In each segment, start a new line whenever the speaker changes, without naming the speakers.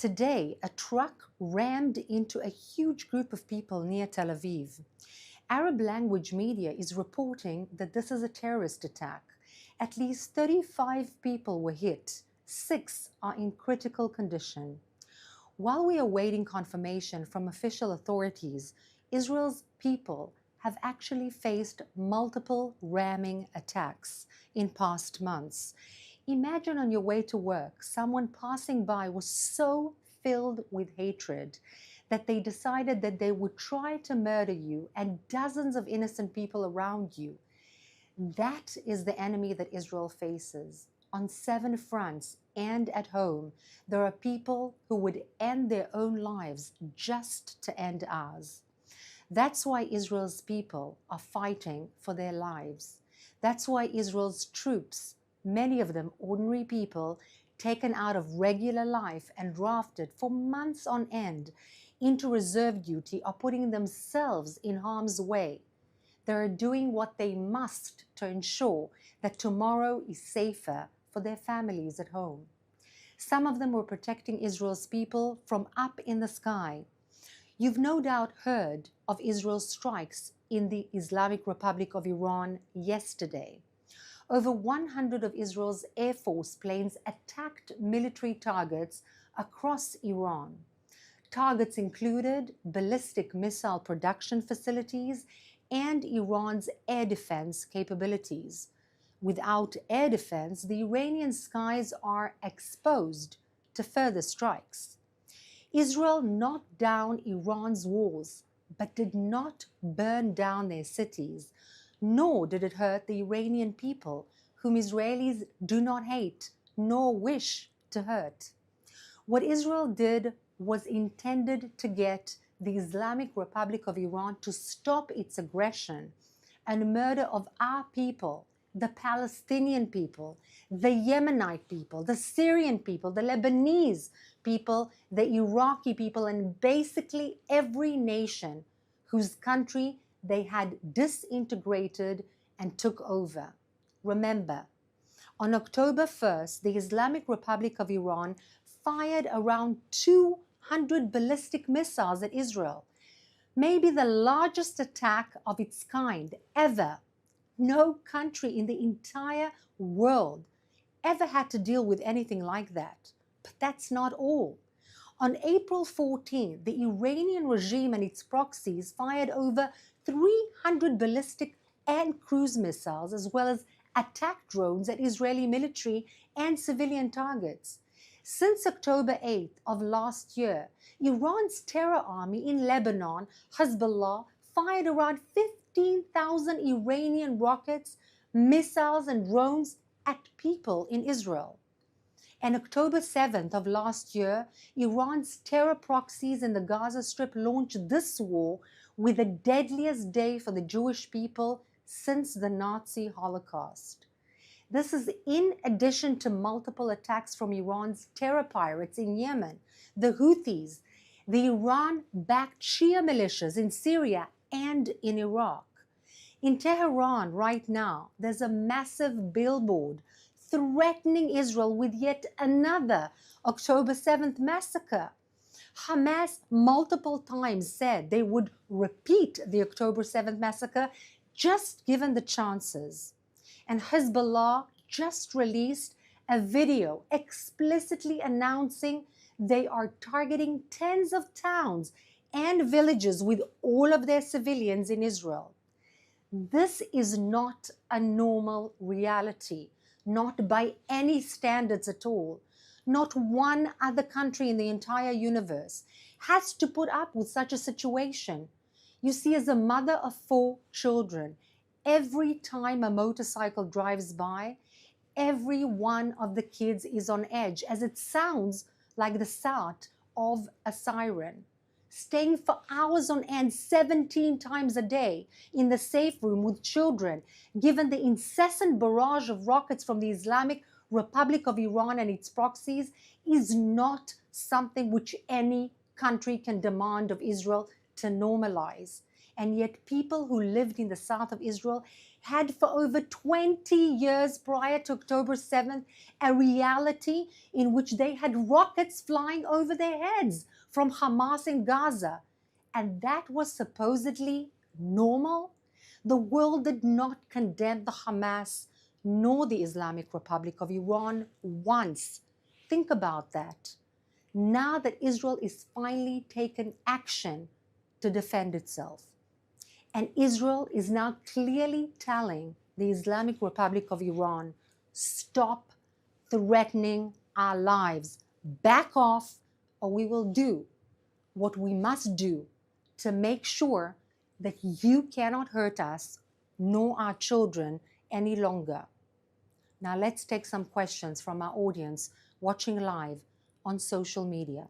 Today, a truck rammed into a huge group of people near Tel Aviv. Arab language media is reporting that this is a terrorist attack. At least 35 people were hit. 6 are in critical condition. While we are waiting confirmation from official authorities, Israel's people have actually faced multiple ramming attacks in past months. Imagine on your way to work, someone passing by was so filled with hatred that they decided that they would try to murder you and dozens of innocent people around you. That is the enemy that Israel faces. On 7 fronts and at home, there are people who would end their own lives just to end ours. That's why Israel's people are fighting for their lives. That's why Israel's troops, many of them ordinary people, taken out of regular life and drafted for months on end into reserve duty, are putting themselves in harm's way. They are doing what they must to ensure that tomorrow is safer for their families at home. Some of them were protecting Israel's people from up in the sky. You've no doubt heard of Israel's strikes in the Islamic Republic of Iran yesterday. Over 100 of Israel's Air Force planes attacked military targets across Iran. Targets included ballistic missile production facilities and Iran's air defense capabilities. Without air defense, the Iranian skies are exposed to further strikes. Israel knocked down Iran's walls, but did not burn down their cities, nor did it hurt the Iranian people, whom Israelis do not hate nor wish to hurt. What Israel did was intended to get the Islamic Republic of Iran to stop its aggression and murder of our people, the Palestinian people, the Yemenite people, the Syrian people, the Lebanese people, the Iraqi people, and basically every nation whose country they had disintegrated and took over. Remember, on October 1st, the Islamic Republic of Iran fired around 200 ballistic missiles at Israel, maybe the largest attack of its kind ever. No country in the entire world ever had to deal with anything like that. But that's not all. On April 14, the Iranian regime and its proxies fired over 300 ballistic and cruise missiles, as well as attack drones at Israeli military and civilian targets. Since October 8th of last year, Iran's terror army in Lebanon, Hezbollah, fired around 15,000 Iranian rockets, missiles, and drones at people in Israel. And October 7th of last year, Iran's terror proxies in the Gaza Strip launched this war with the deadliest day for the Jewish people since the Nazi Holocaust. This is in addition to multiple attacks from Iran's terror pirates in Yemen, the Houthis, the Iran-backed Shia militias in Syria and in Iraq. In Tehran right now, there's a massive billboard threatening Israel with yet another October 7th massacre. Hamas multiple times said they would repeat the October 7th massacre just given the chances. And Hezbollah just released a video explicitly announcing they are targeting tens of towns and villages with all of their civilians in Israel. This is not a normal reality, not by any standards at all. Not one other country in the entire universe has to put up with such a situation. You see, as a mother of 4 children, every time a motorcycle drives by, every one of the kids is on edge, as it sounds like the sound of a siren. Staying for hours on end 17 times a day in the safe room with children, given the incessant barrage of rockets from the Islamic Republic of Iran and its proxies, is not something which any country can demand of Israel to normalize. And yet people who lived in the south of Israel had for over 20 years prior to October 7th a reality in which they had rockets flying over their heads from Hamas in Gaza. And that was supposedly normal? The world did not condemn the Hamas nor the Islamic Republic of Iran once. Think about that. Now that Israel is finally taken action to defend itself. And Israel is now clearly telling the Islamic Republic of Iran, stop threatening our lives. Back off, or we will do what we must do to make sure that you cannot hurt us nor our children any longer. Now let's take some questions from our audience watching live on social media.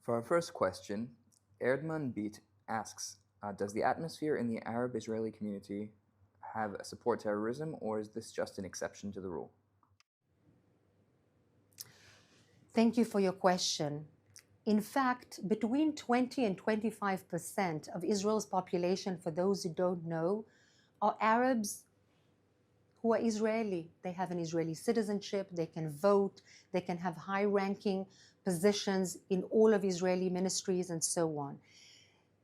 For our first question, Erdman Beat asks, does the atmosphere in the Arab-Israeli community support terrorism, or is this just an exception to the rule?
Thank you for your question. In fact, between 20 and 25% of Israel's population, for those who don't know, are Arabs who are Israeli. They have an Israeli citizenship, they can vote, they can have high-ranking positions in all of Israeli ministries and so on.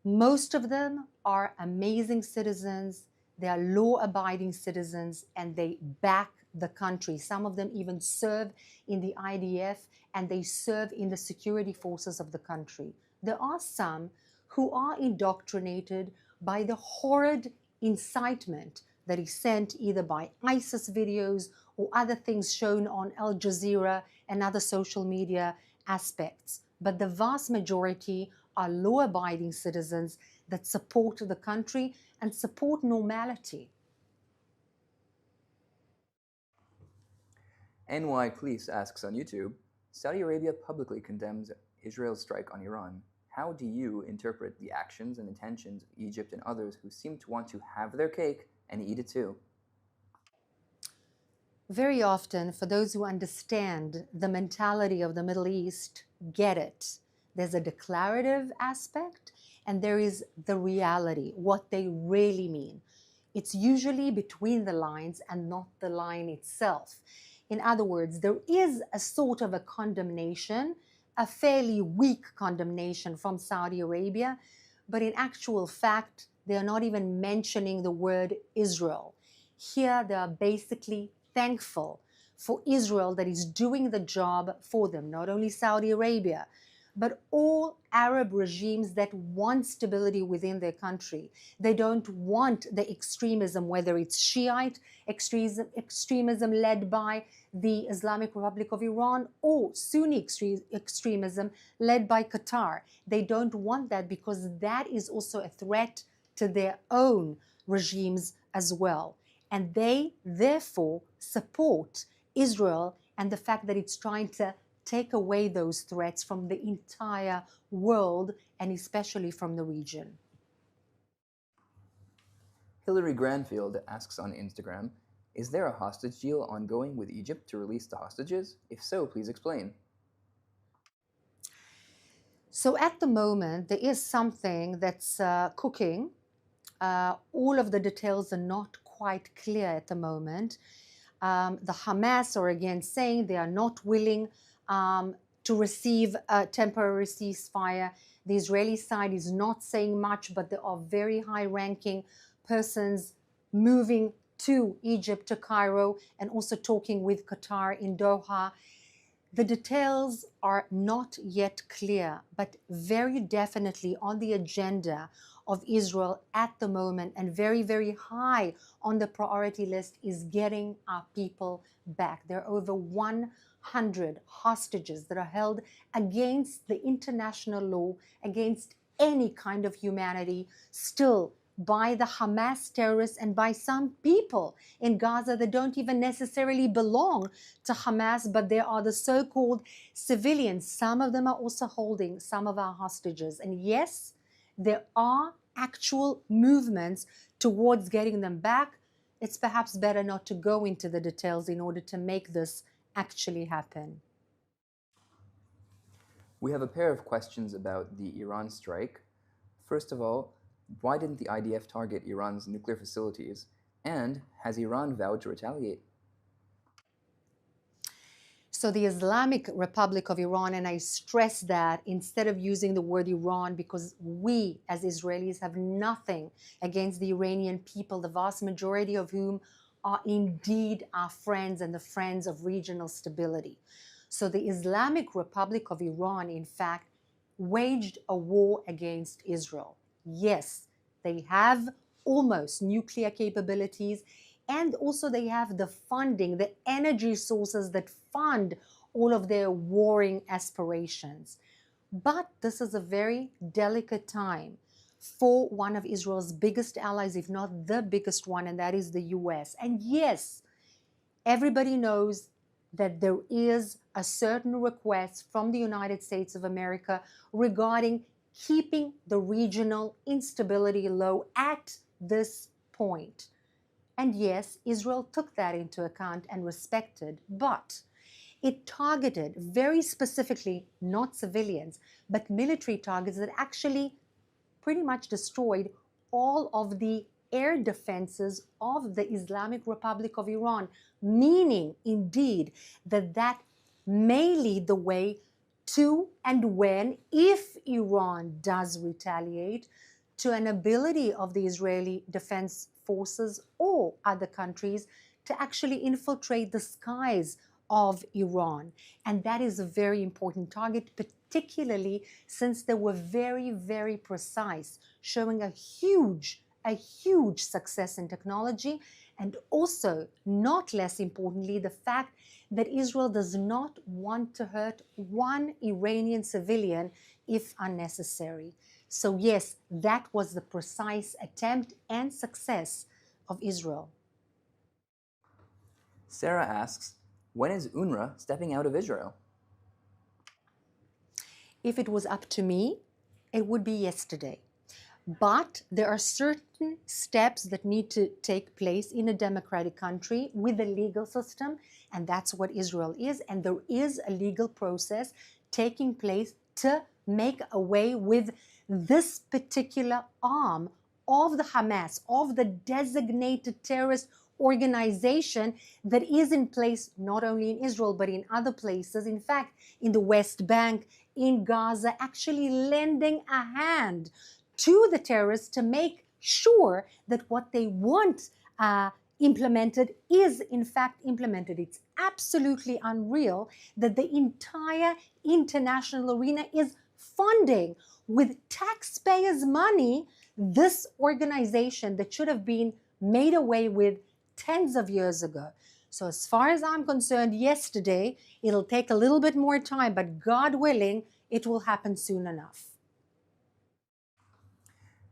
Most of them are amazing citizens, they are law-abiding citizens, and they back the country. Some of them even serve in the IDF and they serve in the security forces of the country. There are some who are indoctrinated by the horrid incitement that is sent either by ISIS videos or other things shown on Al Jazeera and other social media aspects. But the vast majority are law-abiding citizens that support the country and support normality.
NY Cleese asks on YouTube, Saudi Arabia publicly condemns Israel's strike on Iran. How do you interpret the actions and intentions of Egypt and others who seem to want to have their cake and eat it too?
Very often, for those who understand the mentality of the Middle East, get it. There's a declarative aspect and there is the reality, what they really mean. It's usually between the lines and not the line itself. In other words, there is a sort of a condemnation, a fairly weak condemnation from Saudi Arabia, but in actual fact, they are not even mentioning the word Israel. Here, they are basically thankful for Israel that is doing the job for them, not only Saudi Arabia, but all Arab regimes that want stability within their country. They don't want the extremism, whether it's Shiite extremism led by the Islamic Republic of Iran or Sunni extremism led by Qatar. They don't want that because that is also a threat to their own regimes as well. And they therefore support Israel and the fact that it's trying to take away those threats from the entire world and especially from the region.
Hillary Granfield asks on Instagram, is there a hostage deal ongoing with Egypt to release the hostages? If so, please explain.
So at the moment, there is something that's cooking. All of the details are not quite clear at the moment. The Hamas are again saying they are not willing to receive a temporary ceasefire. The Israeli side is not saying much, but there are very high-ranking persons moving to Egypt, to Cairo, and also talking with Qatar in Doha. The details are not yet clear, but very definitely on the agenda of Israel at the moment and very, very high on the priority list is getting our people back. There are over 100 hostages that are held against the international law, against any kind of humanity, still by the Hamas terrorists and by some people in Gaza that don't even necessarily belong to Hamas, but they are the so-called civilians. Some of them are also holding some of our hostages. And yes, there are actual movements towards getting them back. It's perhaps better not to go into the details in order to make this actually happen.
We have a pair of questions about the Iran strike. First of all, Why didn't the IDF target Iran's nuclear facilities? And has Iran vowed to retaliate?
So the Islamic Republic of Iran, and I stress that instead of using the word Iran, because we as Israelis have nothing against the Iranian people, the vast majority of whom are indeed our friends and the friends of regional stability. So the Islamic Republic of Iran, in fact, waged a war against Israel. Yes, they have almost nuclear capabilities, and also they have the funding, the energy sources that fund all of their warring aspirations. But this is a very delicate time for one of Israel's biggest allies, if not the biggest one, and that is the US. And yes, everybody knows that there is a certain request from the United States of America regarding keeping the regional instability low at this point. And yes, Israel took that into account and respected, but it targeted very specifically not civilians, but military targets that actually pretty much destroyed all of the air defenses of the Islamic Republic of Iran, meaning indeed that may lead the way to, and when, if Iran does retaliate, to an ability of the Israeli Defense Forces or other countries to actually infiltrate the skies of Iran. And that is a very important target, particularly since they were very, very precise, showing a huge success in technology, and also, not less importantly, the fact that Israel does not want to hurt one Iranian civilian if unnecessary. So yes, that was the precise attempt and success of Israel.
Sarah asks, when is UNRWA stepping out of Israel?
If it was up to me, it would be yesterday. But there are certain steps that need to take place in a democratic country with a legal system, and that's what Israel is. And there is a legal process taking place to make away with this particular arm of the Hamas, of the designated terrorist organization that is in place not only in Israel but in other places, in fact in the West Bank, in Gaza, actually lending a hand to the terrorists to make sure that what they want implemented is in fact implemented. It's absolutely unreal that the entire international arena is funding with taxpayers' money this organization that should have been made away with tens of years ago. So as far as I'm concerned, yesterday, it'll take a little bit more time, but God willing, it will happen soon enough.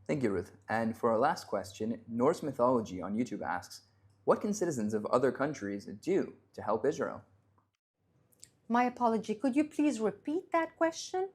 Thank you, Ruth. And for our last question, Norse Mythology on YouTube asks, what can citizens of other countries do to help Israel?
My apology, could you please repeat that question?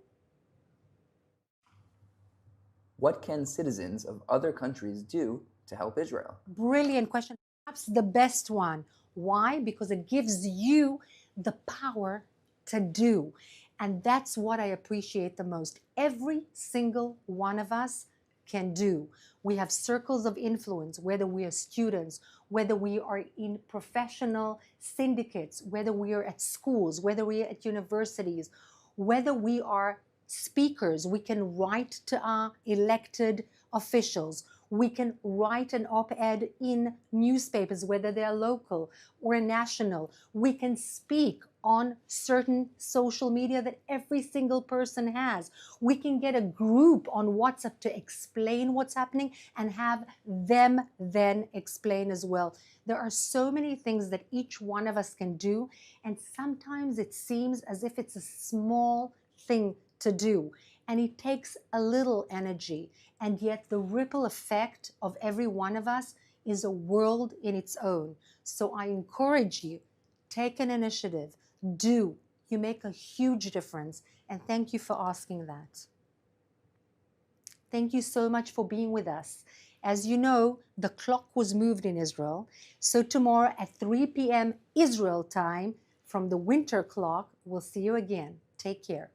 What can citizens of other countries do to help Israel?
Brilliant question. Perhaps the best one. Why? Because it gives you the power to do. And that's what I appreciate the most. Every single one of us can do. We have circles of influence, whether we are students, whether we are in professional syndicates, whether we are at schools, whether we are at universities, whether we are speakers. We can write to our elected officials. We can write an op-ed in newspapers, whether they are local or national. We can speak on certain social media that every single person has. We can get a group on WhatsApp to explain what's happening and have them then explain as well. There are so many things that each one of us can do, and sometimes it seems as if it's a small thing to do, and it takes a little energy, and yet the ripple effect of every one of us is a world in its own. So I encourage you, take an initiative, do. You make a huge difference, and thank you for asking that. Thank you so much for being with us. As you know, the clock was moved in Israel, so tomorrow at 3 p.m. Israel time from the winter clock, we'll see you again. Take care.